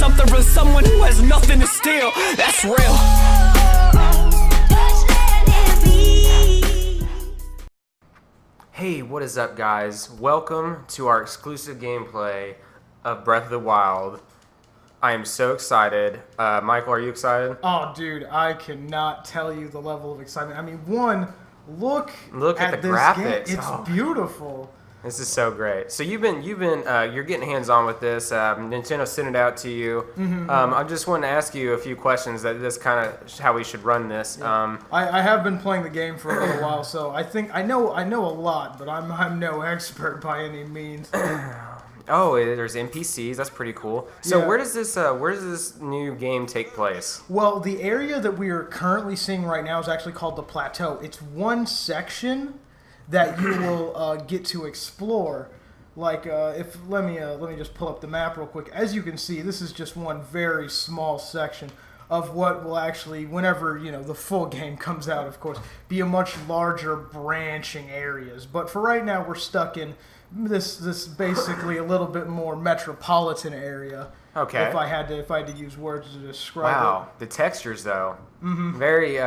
something from someone who has nothing to steal. That's real. Hey, what is up, guys? Welcome to our exclusive gameplay of Breath of the Wild. I am so excited. Michael, are you excited? Oh, dude, I cannot tell you the level of excitement. I mean, look at the this graphics. Game. It's beautiful. This is so great. So you're getting hands-on with this. Nintendo sent it out to you. I just wanted to ask you a few questions. That's kind of how we should run this. Yeah. I have been playing the game for a little while, so I think I know a lot, but I'm no expert by any means. Oh, there's NPCs. That's pretty cool. So yeah. where does this new game take place? Well, the area that we are currently seeing right now is actually called the Plateau. It's one section that you will get to explore. Like, let me just pull up the map real quick. As you can see, this is just one very small section of what will actually, whenever the full game comes out, of course, be a much larger branching areas. But for right now, we're stuck in this basically a little bit more metropolitan area. Okay. If I had to use words to describe it. Wow, the textures though, very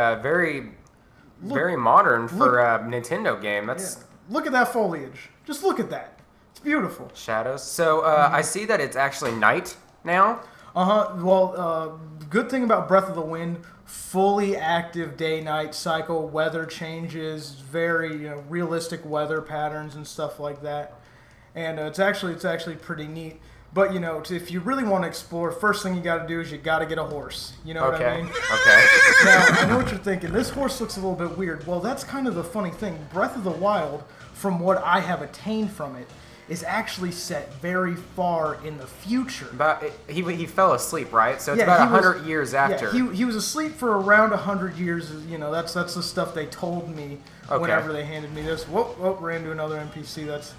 modern for a Nintendo game. That's Look at that foliage. Just look at that. It's beautiful. Shadows. So I see that it's actually night now. Well, good thing about Breath of the Wind, fully active day-night cycle, weather changes, very realistic weather patterns and stuff like that. And it's actually pretty neat. But if you really want to explore, first thing you got to do is you got to get a horse. You know what I mean? Okay. Now I know what you're thinking. This horse looks a little bit weird. Well, that's kind of the funny thing. Breath of the Wild, from what I have attained from it, is actually set very far in the future. But he fell asleep, right? So it's about 100 years after. Yeah, he was asleep for around 100 years. That's the stuff they told me whenever they handed me this. Whoop, ran into another NPC. That's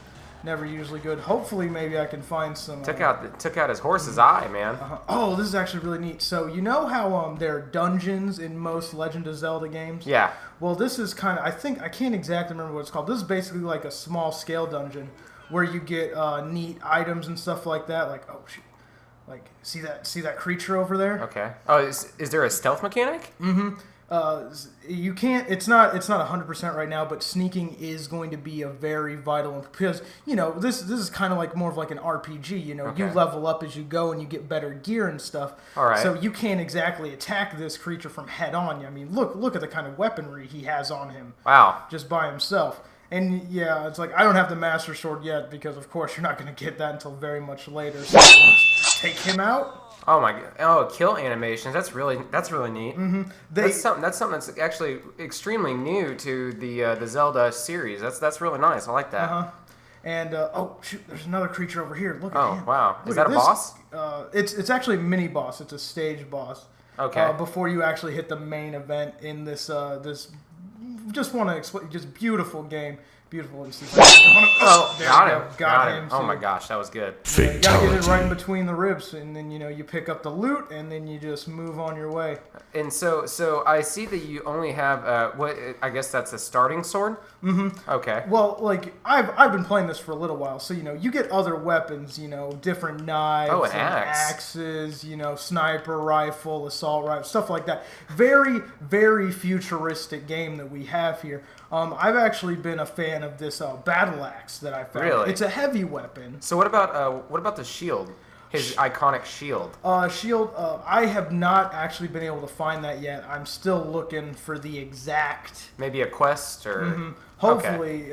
never usually good. Hopefully, maybe I can find some. Took out his horse's eye, man. Oh, this is actually really neat. So you know how there are dungeons in most Legend of Zelda games? Yeah. Well, this is kind of. I can't exactly remember what it's called. This is basically like a small scale dungeon where you get neat items and stuff like that. Like, oh shoot, like see that creature over there? Okay. Oh, is there a stealth mechanic? You can't. It's not 100% right now, but sneaking is going to be a very vital because this is kind of like more of like an RPG. You level up as you go and you get better gear and stuff. All right. So you can't exactly attack this creature from head on. I mean, look at the kind of weaponry he has on him. Wow. Just by himself. And yeah, it's like I don't have the Master Sword yet because of course you're not going to get that until very much later. So take him out. Oh my god! Oh, kill animations. That's really neat. Mm-hmm. That's something that's actually extremely new to the Zelda series. That's really nice. I like that. And oh shoot, there's another creature over here. Look at him. Oh wow! Is Look that a this. boss? It's actually a mini boss. It's a stage boss. Okay. Before you actually hit the main event in this just want to explain. Just beautiful game. Beautiful instance. Oh, got him. Oh my gosh, that was good. Yeah, you gotta get it right in between the ribs, and then you pick up the loot, and then you just move on your way. And so I see that you only have what I guess that's a starting sword. Mm-hmm. Okay. Well, like I've been playing this for a little while, so you get other weapons, different knives, an and axe. axes, sniper rifle, assault rifle, stuff like that. Very, very futuristic game that we have here. I've actually been a fan of this battle axe that I found. Really? It's a heavy weapon. So what about the shield? His iconic shield. Shield. I have not actually been able to find that yet. I'm still looking for the exact. Maybe a quest or. Mm-hmm. Hopefully,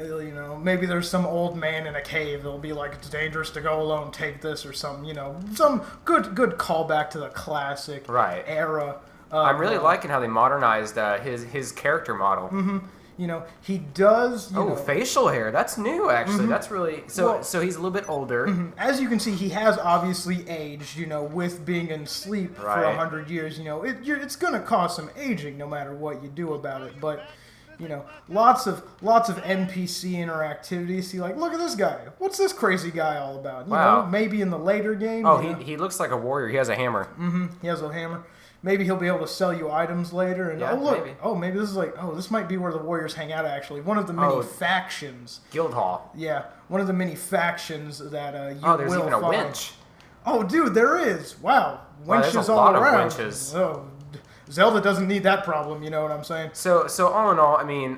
maybe there's some old man in a cave that'll be like, it's dangerous to go alone, take this or something. Some good callback to the classic era. I'm really liking how they modernized his character model. Mm-hmm. He does. Facial hair. That's new, actually. Mm-hmm. That's really so he's a little bit older. Mm-hmm. As you can see, he has obviously aged. with being in sleep for 100 years. It's gonna cause some aging, no matter what you do about it. But lots of NPC interactivity. See, like, look at this guy. What's this crazy guy all about? Wow. Maybe in the later game. Oh, he looks like a warrior. He has a hammer. Mm-hmm. He has a hammer. Maybe he'll be able to sell you items later. And maybe this is this might be where the warriors hang out. Actually, one of the many factions. Guildhall. Yeah, one of the many factions that you will find. Oh, there's even a winch. Oh, dude, there is. Wow, Wow, there's winches a all lot of around. winches. Oh, Zelda doesn't need that problem. You know what I'm saying? So all in all, I mean,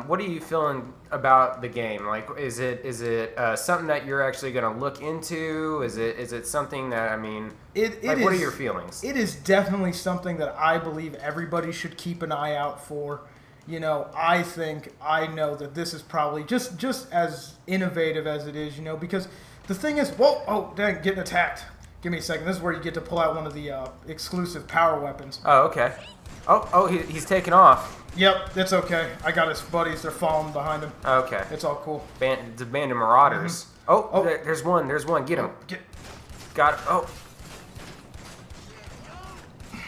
what are you feeling about the game? Like, is it something that you're actually going to look into? Is it something that, I mean, what are your feelings? It is definitely something that I believe everybody should keep an eye out for. You know, I know that this is probably just as innovative as it is. You know, because the thing is, oh dang, getting attacked. Give me a second. This is where you get to pull out one of the exclusive power weapons. Oh, okay. Oh, he's taking off. Yep, it's okay. I got his buddies. They're following behind him. Okay. It's all cool. It's a band of marauders. Mm-hmm. There's one. Get him. Got it. Oh.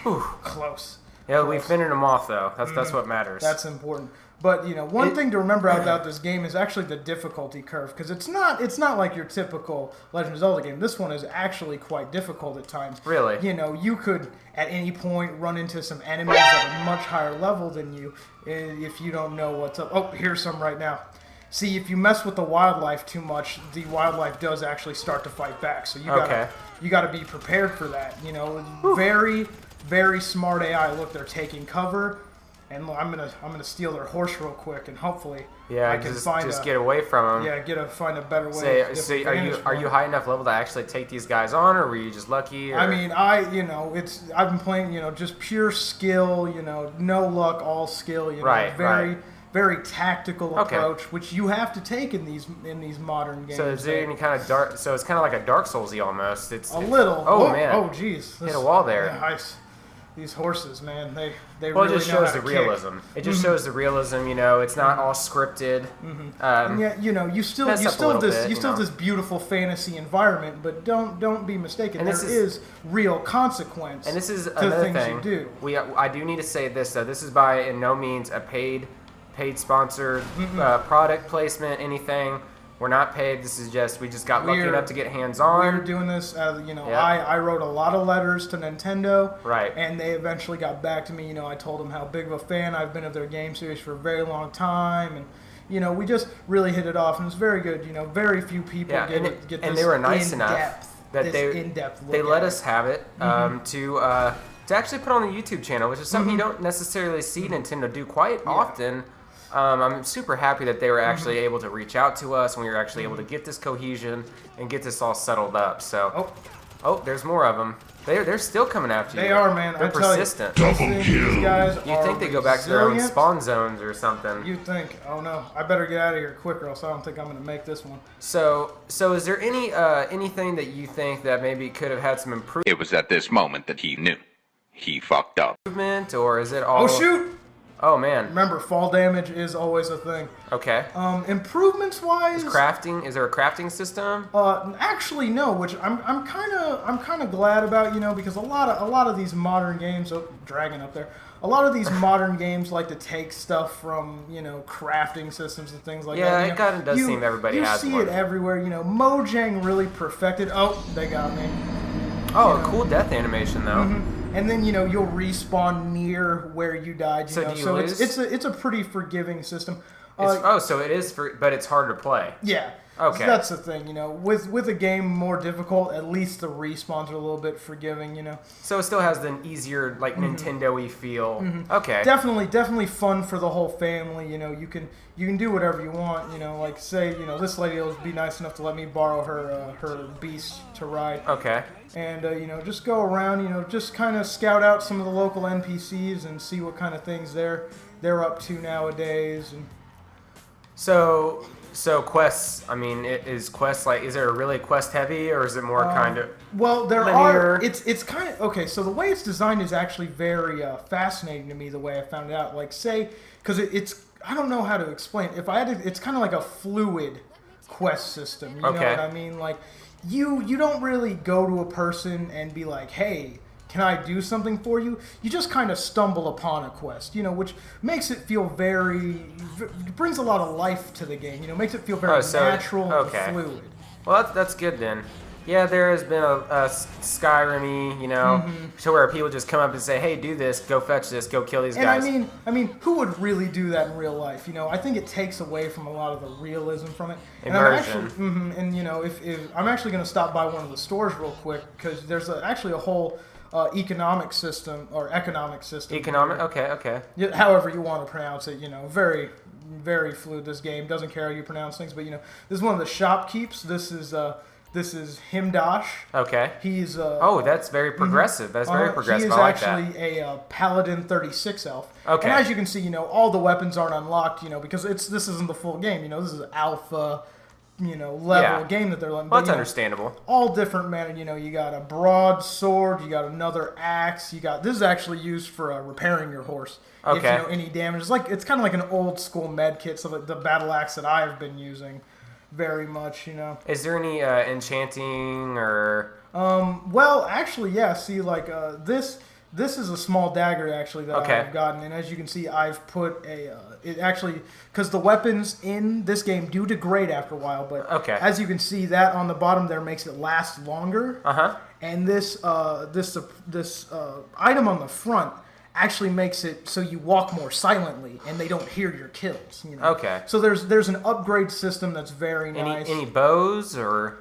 Whew. Close. Yeah, we finished him off though. That's what matters. That's important. But you know, one thing to remember about this game is actually the difficulty curve, because it's not like your typical Legend of Zelda game. This one is actually quite difficult at times. Really? You know, you could at any point run into some enemies at a much higher level than you if you don't know what's up. Oh, here's some right now. See, if you mess with the wildlife too much, the wildlife does actually start to fight back. So you gotta be prepared for that. You know, very, very smart AI. Look, they're taking cover. And I'm gonna steal their horse real quick, and hopefully I can get away from them. Yeah, find a better way. So are you high enough level to actually take these guys on, or were you just lucky? Or? I mean, I've been playing, just pure skill, no luck, all skill, very tactical approach, which you have to take in these modern games. So is there any kind of dark? So it's kind of like a Dark Soulsy almost. It's a little. Oh man. Oh jeez. Hit a wall there. Yeah, these horses, man, they well, really it just shows the kick. realism. It just shows the realism. It's not all scripted. And yet, you still have this beautiful fantasy environment, but don't be mistaken. There is real consequence. And this is to another things thing. You do. I do need to say this though. This is by in no means a paid sponsored product placement, anything. We're not paid. This is we just got lucky enough to get hands on. We're doing this, I wrote a lot of letters to Nintendo. Right. And they eventually got back to me. I told them how big of a fan I've been of their game series for a very long time. And, we just really hit it off. And it's very good. Very few people get this and they were nice enough that they let us have it to actually put on the YouTube channel, which is something you don't necessarily see Nintendo do quite often. I'm super happy that they were actually able to reach out to us, and we were actually able to get this cohesion and get this all settled up. So, there's more of them. They're still coming after you. They are, man. They're persistent. These guys You'd think they go back to their own spawn zones or something. You'd think. Oh no, I better get out of here quicker, else I don't think I'm going to make this one. So is there anything that you think that maybe could have had some improvement? It was at this moment that he knew he fucked up. Or is it all? Oh shoot! Oh man! Remember, fall damage is always a thing. Okay. Improvements wise, is there a crafting system? Actually no, which I'm kind of glad about, because a lot of these modern games, dragon up there. A lot of these modern games like to take stuff from crafting systems and things like that. Yeah, it kind of does seem everybody has one. You see it everywhere. Mojang really perfected. Oh, they got me. Oh, a cool death animation though. And then you'll respawn near where you died. Do you lose? It's a pretty forgiving system. So it is, but it's hard to play. Yeah. Okay. So that's the thing, with a game more difficult, at least the respawns are a little bit forgiving, So it still has the easier, like Nintendo-y feel. Okay. Definitely fun for the whole family. You can do whatever you want. Like say this lady will be nice enough to let me borrow her beast to ride. Okay. And just go around. Just kind of scout out some of the local NPCs and see what kind of things they're up to nowadays. And So quests, I mean, is there a really quest heavy, or is it more kind of well, there linear? are. It's kind of okay. So the way it's designed is actually very fascinating to me. The way I found it out, like say, because it's I don't know how to explain it. If I had to, it's kind of like a fluid quest system. You know what I mean? Like you don't really go to a person and be like, hey, can I do something for you? You just kind of stumble upon a quest, which makes it feel brings a lot of life to the game, makes it feel very natural and fluid. Well, that's good then. Yeah, there has been a Skyrim-y, to where people just come up and say, hey, do this, go fetch this, go kill these guys. And I mean, who would really do that in real life? I think it takes away from a lot of the realism from it. Immersion. And if I'm actually going to stop by one of the stores real quick, because there's actually a whole economic system or economic system. Economic. Okay. However you want to pronounce it, very, very fluid. This game doesn't care how you pronounce things, but this is one of the shopkeeps. This is Himdash. Okay. He's that's very progressive. That's very progressive. He is I like actually a Paladin 36 elf. Okay. And as you can see, all the weapons aren't unlocked, because this isn't the full game. This is alpha, level game that they're letting. Well, that's understandable. All different manner. You got a broadsword, you got another axe, this is actually used for repairing your horse. Okay. If any damage. It's kind of like an old school med kit, so like the battle axe that I've been using very much, Is there any enchanting or? Well, actually, yeah. See, this is a small dagger actually that I've gotten, and as you can see, I've put because the weapons in this game do degrade after a while, but as you can see, that on the bottom there makes it last longer. And this item on the front actually makes it so you walk more silently and they don't hear your kills. Okay. So there's an upgrade system that's very nice. Any bows or?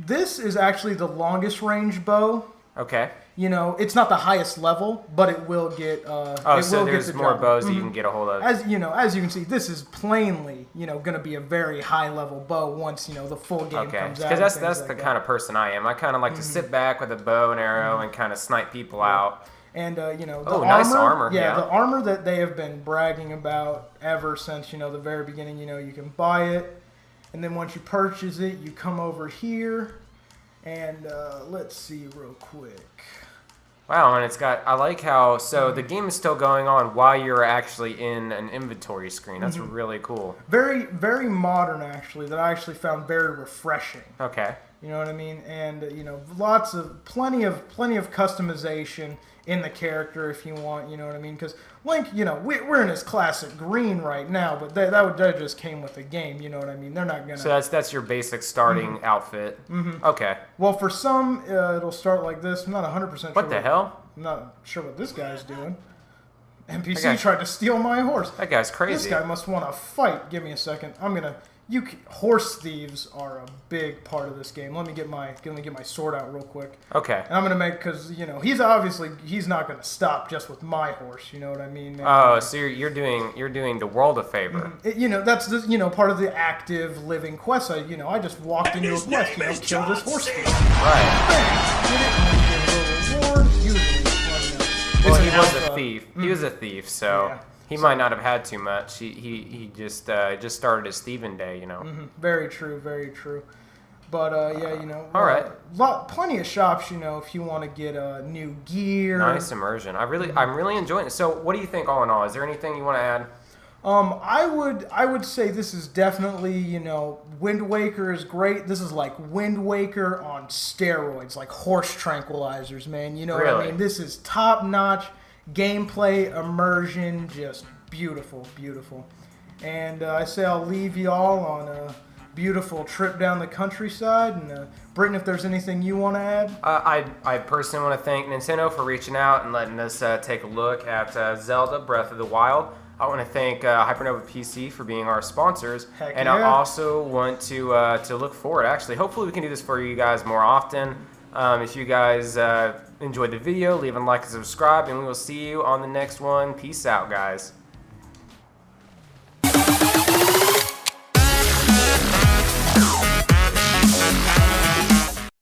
This is actually the longest range bow. Okay. It's not the highest level, but it will get. So there's more bows that you can get a hold of. As you can see, this is plainly, going to be a very high level bow once the full game comes out. Because that's the kind of person I am. I kind of like to sit back with a bow and arrow and kind of snipe people out. And the nice armor. Yeah, the armor that they have been bragging about ever since the very beginning. You can buy it, and then once you purchase it, you come over here, and let's see real quick. Wow, and I like how, the game is still going on while you're actually in an inventory screen. That's really cool. Very, very modern, actually, that I actually found very refreshing. Okay. You know what I mean? And, plenty of customization in the character if you want, you know what I mean? Because Link, we're in his classic green right now, but that just came with the game, you know what I mean? They're not going to... So that's your basic starting outfit? Okay. Well, for some, it'll start like this. I'm not 100% sure. What the hell? I'm not sure what this guy's doing. NPC tried to steal my horse. That guy's crazy. This guy must want to fight. Give me a second. Horse thieves are a big part of this game. Let me get my sword out real quick. Okay. And I'm gonna make, because he's not gonna stop just with my horse. You know what I mean? Oh, so you're doing the world a favor. That's part of the active living quest. I just walked into a quest. Kill this horse thief. Right. Get it, and get a little reward. Usually, well, he was a thief. He was a thief, so. Yeah. He might not have had too much. He just started his thieving day, Very true, very true. But all right. Plenty of shops, if you want to get new gear. Nice immersion. I'm really enjoying it. So, what do you think, all in all? Is there anything you want to add? I would say this is definitely, Wind Waker is great. This is like Wind Waker on steroids, like horse tranquilizers, man. You know what I mean? This is top notch. Gameplay, immersion, just beautiful, beautiful. And I say I'll leave y'all on a beautiful trip down the countryside. And Britton, if there's anything you want to add? I personally want to thank Nintendo for reaching out and letting us take a look at Zelda Breath of the Wild. I want to thank Hypernova PC for being our sponsors. Heck and yeah. I also want to look forward, actually. Hopefully we can do this for you guys more often. If you guys enjoyed the video, leave a like and subscribe, and we will see you on the next one. Peace out, guys.